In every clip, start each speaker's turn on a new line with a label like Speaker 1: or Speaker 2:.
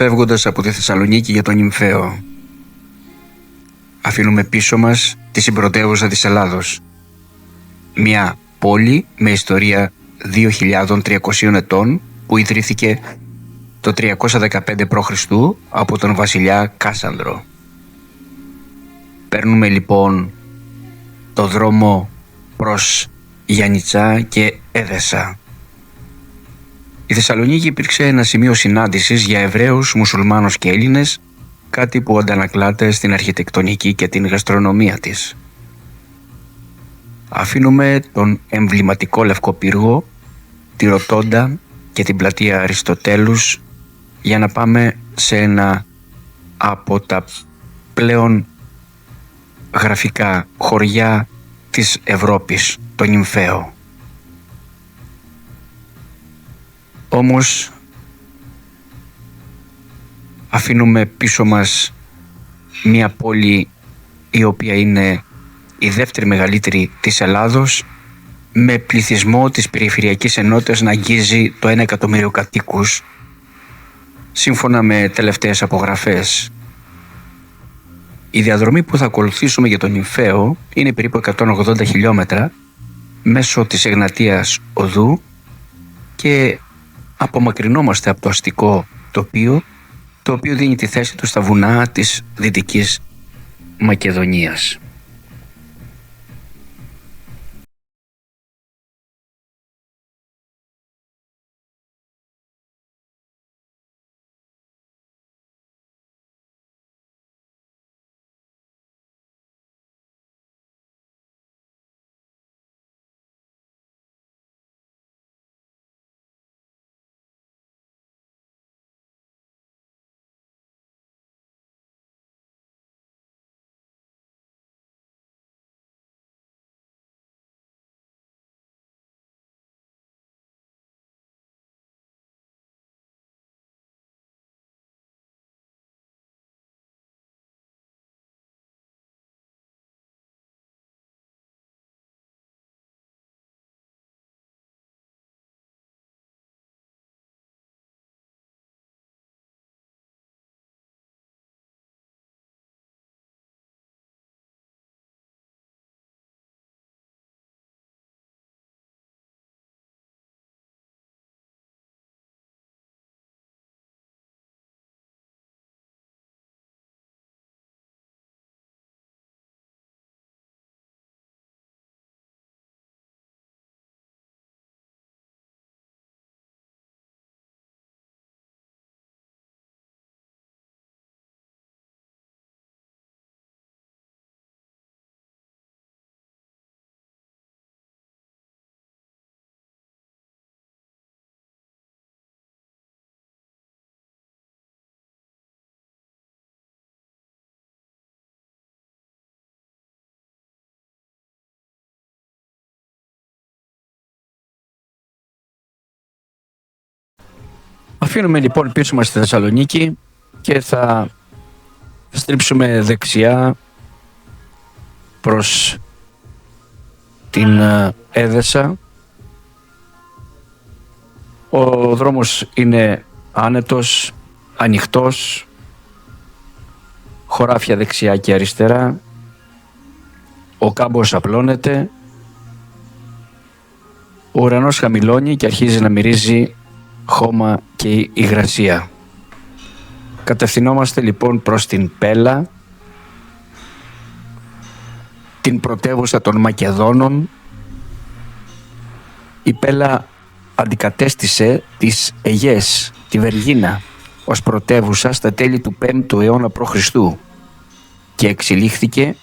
Speaker 1: Φεύγοντας από τη Θεσσαλονίκη για τον Νυμφαίο, αφήνουμε πίσω μας τη συμπρωτεύουσα της Ελλάδος. Μια πόλη με ιστορία 2.300 ετών που ιδρύθηκε το 315 π.Χ. από τον βασιλιά Κάσανδρο. Παίρνουμε λοιπόν το δρόμο προς Γιαννιτσά και Έδεσα. Η Θεσσαλονίκη υπήρξε ένα σημείο συνάντησης για Εβραίους, Μουσουλμάνους και Έλληνες, κάτι που αντανακλάται στην αρχιτεκτονική και την γαστρονομία της. Αφήνουμε τον εμβληματικό Λευκό Πύργο, τη Ροτόντα και την πλατεία Αριστοτέλους για να πάμε σε ένα από τα πλέον γραφικά χωριά της Ευρώπης, το Νυμφαίο. Όμως αφήνουμε πίσω μας μια πόλη η οποία είναι η δεύτερη μεγαλύτερη της Ελλάδος, με πληθυσμό της περιφερειακής ενότητας να αγγίζει το 1 εκατομμύριο κατοίκους, σύμφωνα με τελευταίες απογραφές. Η διαδρομή που θα ακολουθήσουμε για τον Νυμφαίο είναι περίπου 180 χιλιόμετρα μέσω της Εγνατίας Οδού και απομακρυνόμαστε από το αστικό τοπίο, το οποίο δίνει τη θέση του στα βουνά της Δυτικής Μακεδονίας. Αφήνουμε λοιπόν πίσω μας στη Θεσσαλονίκη και θα στρίψουμε δεξιά προς την Έδεσα. Ο δρόμος είναι άνετος, ανοιχτός, χωράφια δεξιά και αριστερά, ο κάμπος απλώνεται, ο ουρανός χαμηλώνει και αρχίζει να μυρίζει χώμα και υγρασία. Κατευθυνόμαστε λοιπόν προς την Πέλα, την πρωτεύουσα των Μακεδόνων. Η Πέλα αντικατέστησε τις Αιγές, τη Βεργίνα, ως πρωτεύουσα στα τέλη του 5ου αιώνα π.Χ. και εξελίχθηκε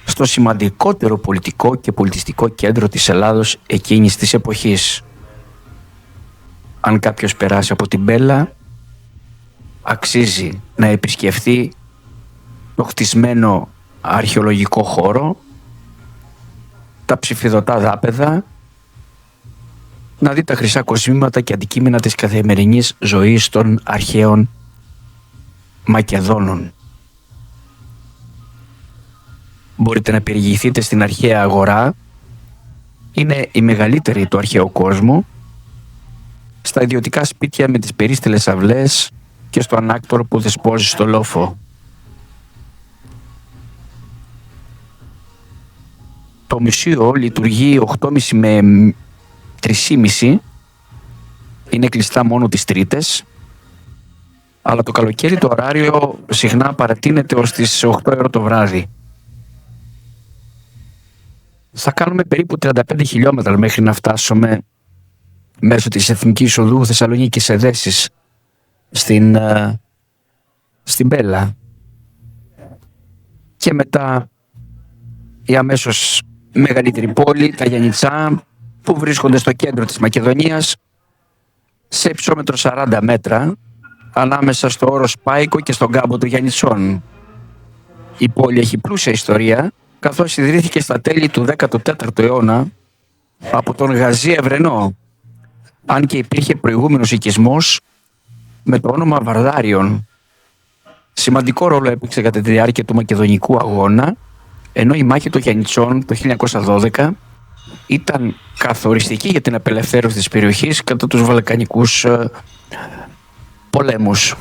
Speaker 1: στο σημαντικότερο πολιτικό και πολιτιστικό κέντρο της Ελλάδος εκείνης της εποχής. Αν κάποιος περάσει από την Πέλα, αξίζει να επισκεφθεί το χτισμένο αρχαιολογικό χώρο, τα ψηφιδωτά δάπεδα, να δει τα χρυσά κοσμήματα και αντικείμενα της καθημερινής ζωής των αρχαίων Μακεδόνων. Μπορείτε να περιηγηθείτε στην αρχαία αγορά, είναι η μεγαλύτερη του αρχαίου κόσμου, στα ιδιωτικά σπίτια με τις περίστελες αυλές, και στο ανάκτορο που δεσπόζει στο λόφο. Το μουσείο λειτουργεί 8.30 με 3.30, είναι κλειστά μόνο τις Τρίτες, αλλά το καλοκαίρι το ωράριο συχνά παρατείνεται ως τις 8 ώρα το βράδυ. Θα κάνουμε περίπου 35 χιλιόμετρα μέχρι να φτάσουμε μέσω της Εθνικής Οδού Θεσσαλονίκης Εδέσης στην Μπέλα. Και μετά η αμέσως μεγαλύτερη πόλη, τα Γιαννιτσά, που βρίσκονται στο κέντρο της Μακεδονίας, σε υψόμετρο 40 μέτρα, ανάμεσα στο Όρος Πάικο και στον κάμπο των Γιαννιτσών. Η πόλη έχει πλούσια ιστορία, καθώς ιδρύθηκε στα τέλη του 14ου αιώνα από τον Γαζί Ευρενό, αν και υπήρχε προηγούμενος οικισμός με το όνομα Βαρδάριον. Σημαντικό ρόλο έπαιξε κατά τη διάρκεια του Μακεδονικού Αγώνα, ενώ η μάχη των Γιαννιτσών το 1912 ήταν καθοριστική για την απελευθέρωση της περιοχής κατά τους Βαλκανικούς πολέμους.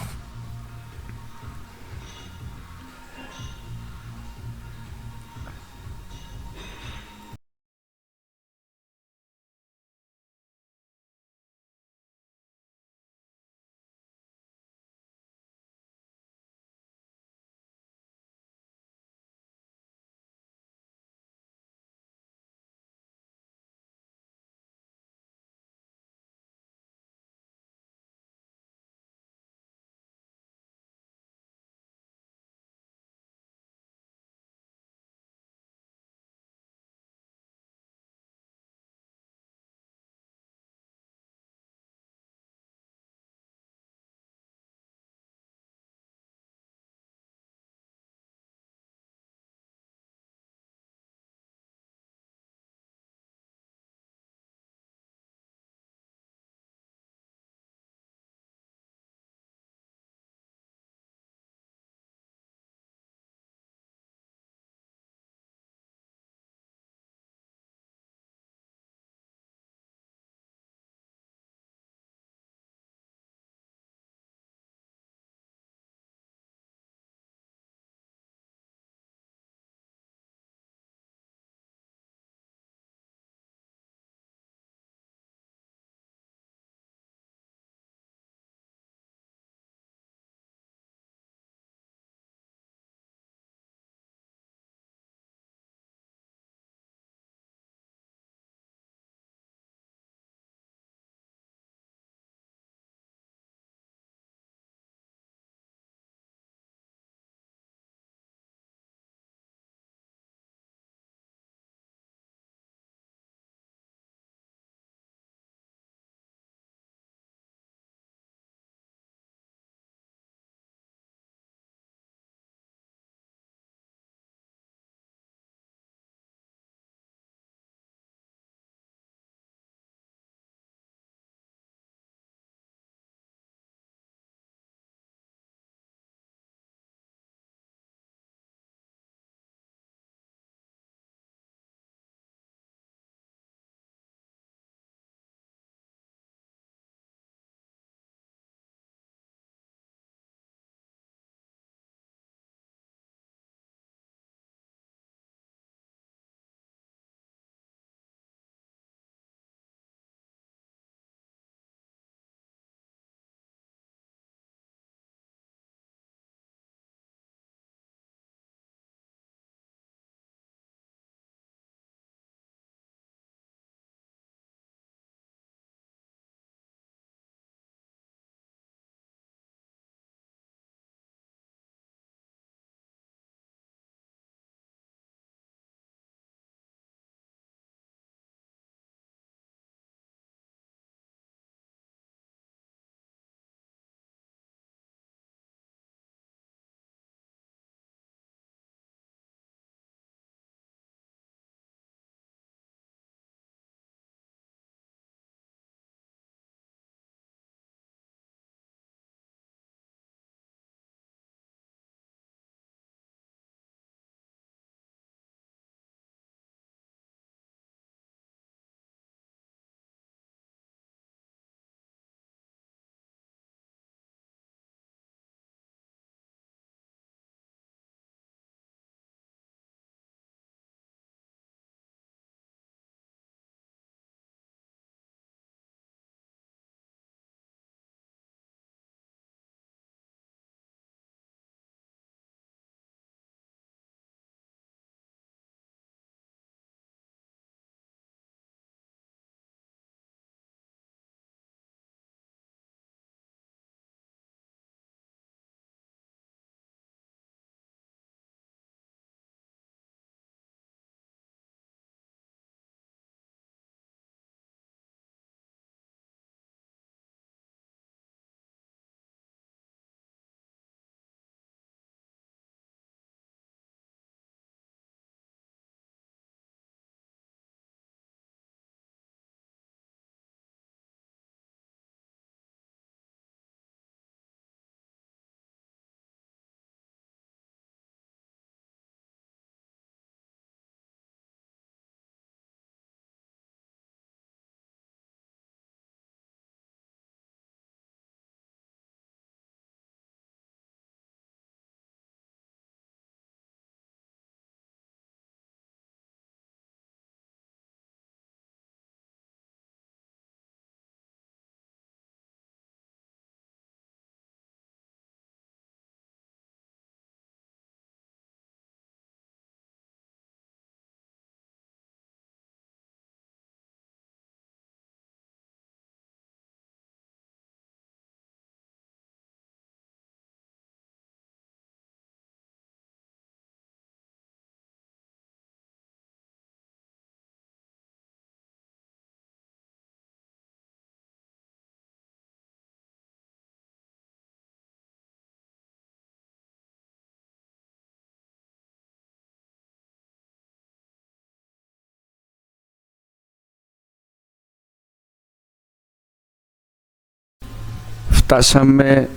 Speaker 1: φτάσαμε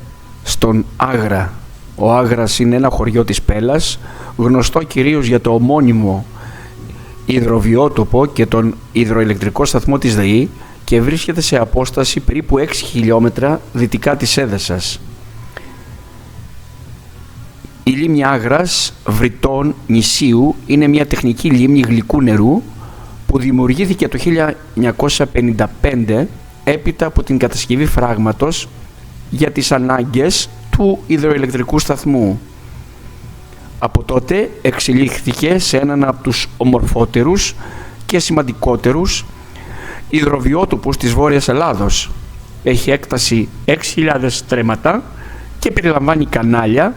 Speaker 1: στον Άγρα. Ο Άγρας είναι ένα χωριό της Πέλας, γνωστό κυρίως για το ομώνυμο υδροβιότοπο και τον υδροηλεκτρικό σταθμό της ΔΕΗ και βρίσκεται σε απόσταση περίπου 6 χιλιόμετρα δυτικά της Έδεσας. Η λίμνη Άγρας Βρυτών Νησίου είναι μια τεχνική λίμνη γλυκού νερού που δημιουργήθηκε το 1955 έπειτα από την κατασκευή φράγματος για τις ανάγκες του υδροηλεκτρικού σταθμού. Από τότε εξελίχθηκε σε έναν από τους ομορφότερους και σημαντικότερους υδροβιότοπους της Βόρειας Ελλάδος. Έχει έκταση 6.000 στρέμματα και περιλαμβάνει κανάλια,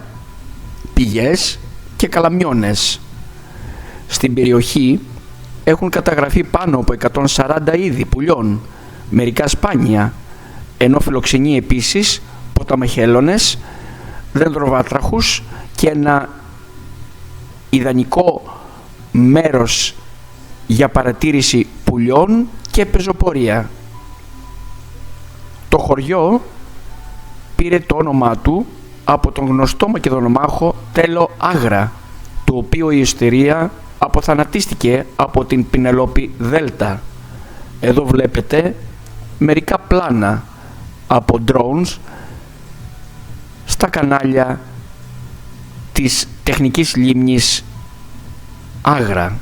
Speaker 1: πηγές και καλαμιώνες. Στην περιοχή έχουν καταγραφεί πάνω από 140 είδη πουλιών, μερικά σπάνια, ενώ φιλοξενεί επίσης ποταμαχέλωνες, δεντροβάτραχους και ένα ιδανικό μέρος για παρατήρηση πουλιών και πεζοπορία. Το χωριό πήρε το όνομά του από τον γνωστό Μακεδονομάχο Τέλο Άγρα, του οποίου η ιστορία αποθανατίστηκε από την Πινελόπη Δέλτα. Εδώ βλέπετε μερικά πλάνα από drones στα κανάλια της τεχνικής λίμνης Άγρα.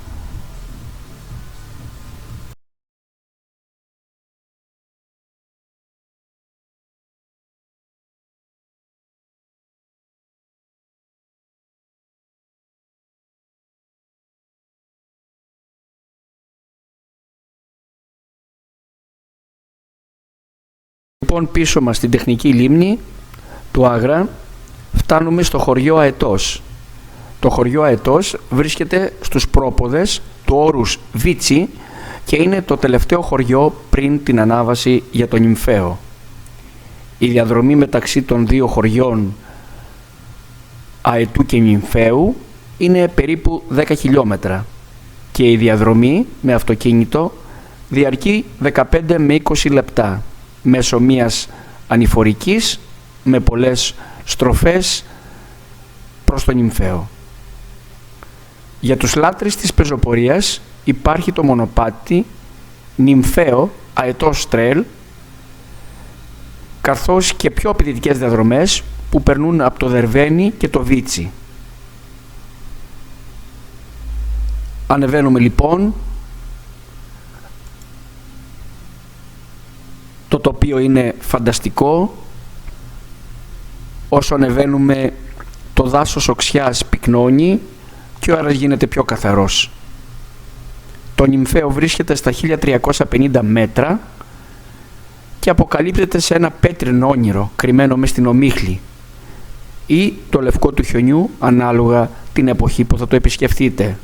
Speaker 1: Λοιπόν, πίσω μας στην τεχνική λίμνη του Άγρα φτάνουμε στο χωριό Αετός. Το χωριό Αετός βρίσκεται στους πρόποδες του όρους Βίτσι και είναι το τελευταίο χωριό πριν την ανάβαση για τον Νυμφαίο. Η διαδρομή μεταξύ των δύο χωριών Αετού και Νυμφαίου είναι περίπου 10 χιλιόμετρα και η διαδρομή με αυτοκίνητο διαρκεί 15 με 20 λεπτά μέσω μιας ανηφορικής με πολλές στροφές προς τον Νυμφαίο. Για τους λάτρεις της πεζοπορίας υπάρχει το μονοπάτι Νυμφαίο Αετός Trail, καθώς και πιο απαιτητικές διαδρομές που περνούν από το Δερβένι και το Βίτσι. Ανεβαίνουμε λοιπόν. Το τοπίο είναι φανταστικό. Όσο ανεβαίνουμε, το δάσος οξιάς πυκνώνει και ο αέρας γίνεται πιο καθαρός. Το Νυμφαίο βρίσκεται στα 1350 μέτρα και αποκαλύπτεται σε ένα πέτρινο όνειρο κρυμμένο μες στην ομίχλη ή το λευκό του χιονιού ανάλογα την εποχή που θα το επισκεφτείτε.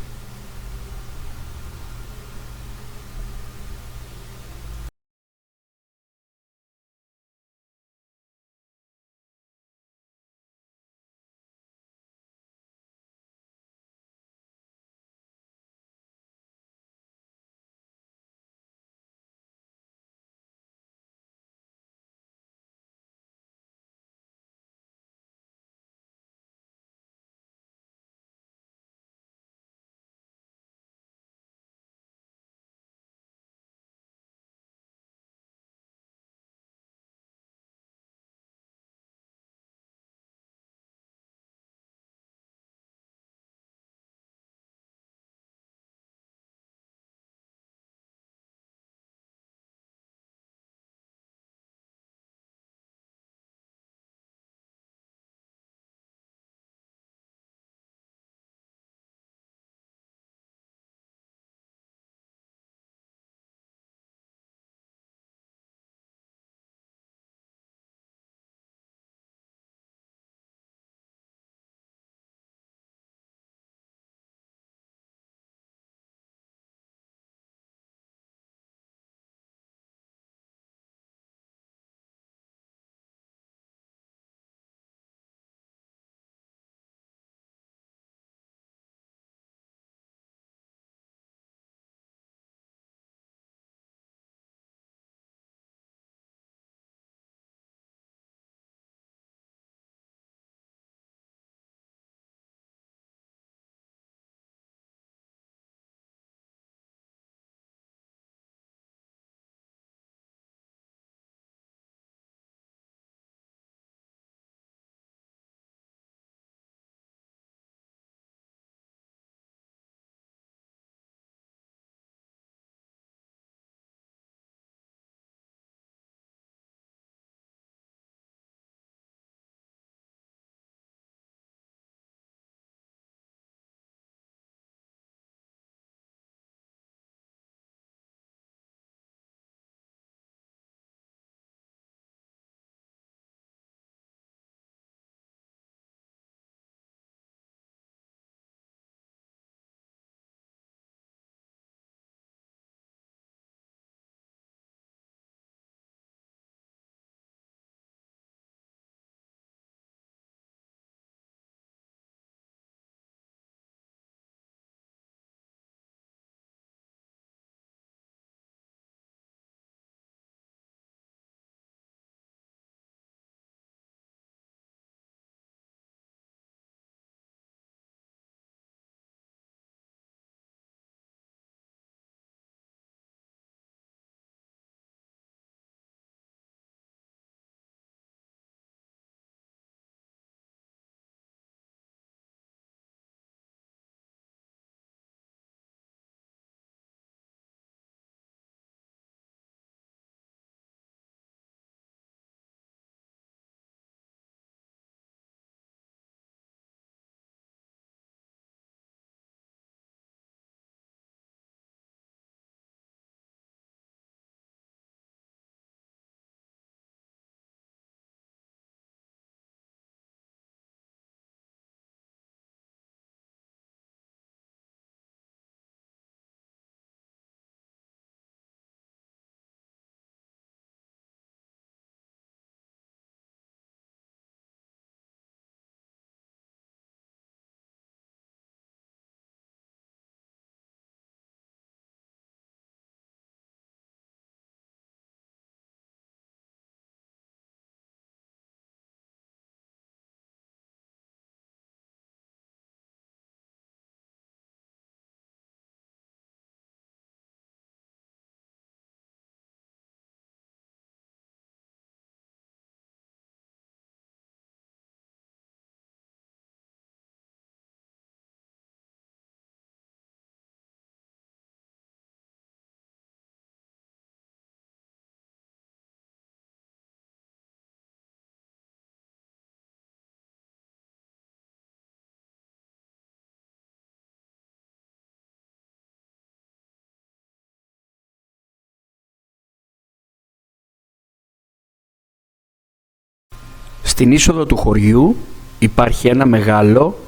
Speaker 1: Στην είσοδο του χωριού υπάρχει ένα μεγάλο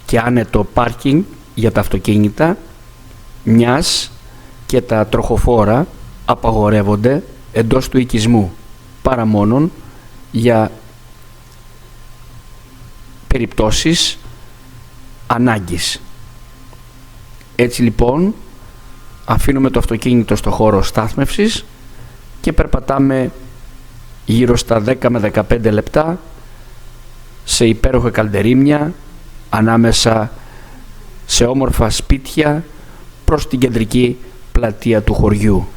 Speaker 1: και άνετο πάρκινγκ για τα αυτοκίνητα, μιας και τα τροχοφόρα απαγορεύονται εντός του οικισμού, παρά μόνον για περιπτώσεις ανάγκης. Έτσι λοιπόν αφήνουμε το αυτοκίνητο στο χώρο στάθμευσης και περπατάμε γύρω στα 10 με 15 λεπτά σε υπέροχα καλντερίμια ανάμεσα σε όμορφα σπίτια προς την κεντρική πλατεία του χωριού.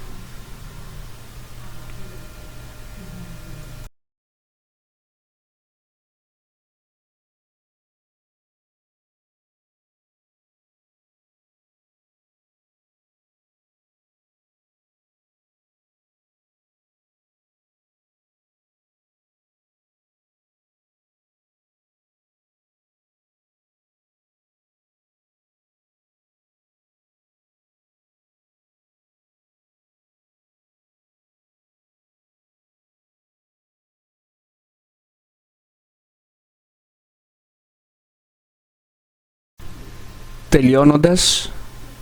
Speaker 1: Τελειώνοντας,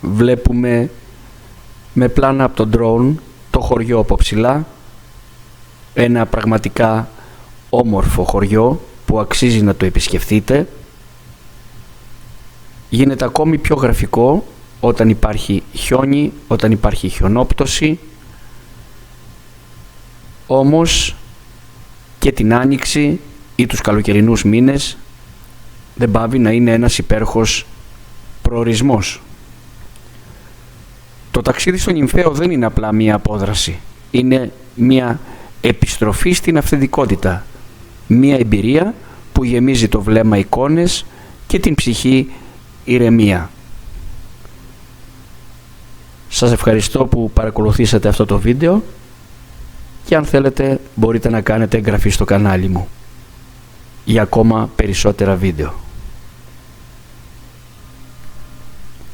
Speaker 1: βλέπουμε με πλάνα από τον drone το χωριό από ψηλά, ένα πραγματικά όμορφο χωριό που αξίζει να το επισκεφτείτε. Γίνεται ακόμη πιο γραφικό όταν υπάρχει χιόνι, όταν υπάρχει χιονόπτωση, όμως και την άνοιξη ή τους καλοκαιρινούς μήνες δεν πάβει να είναι ένας υπέροχος προορισμός. Το ταξίδι στο Νυμφαίο δεν είναι απλά μία απόδραση. Είναι μία επιστροφή στην αυθεντικότητα. Μία εμπειρία που γεμίζει το βλέμμα εικόνες και την ψυχή ηρεμία. Σας ευχαριστώ που παρακολουθήσατε αυτό το βίντεο και αν θέλετε μπορείτε να κάνετε εγγραφή στο κανάλι μου για ακόμα περισσότερα βίντεο.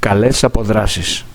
Speaker 1: Καλές αποδράσεις.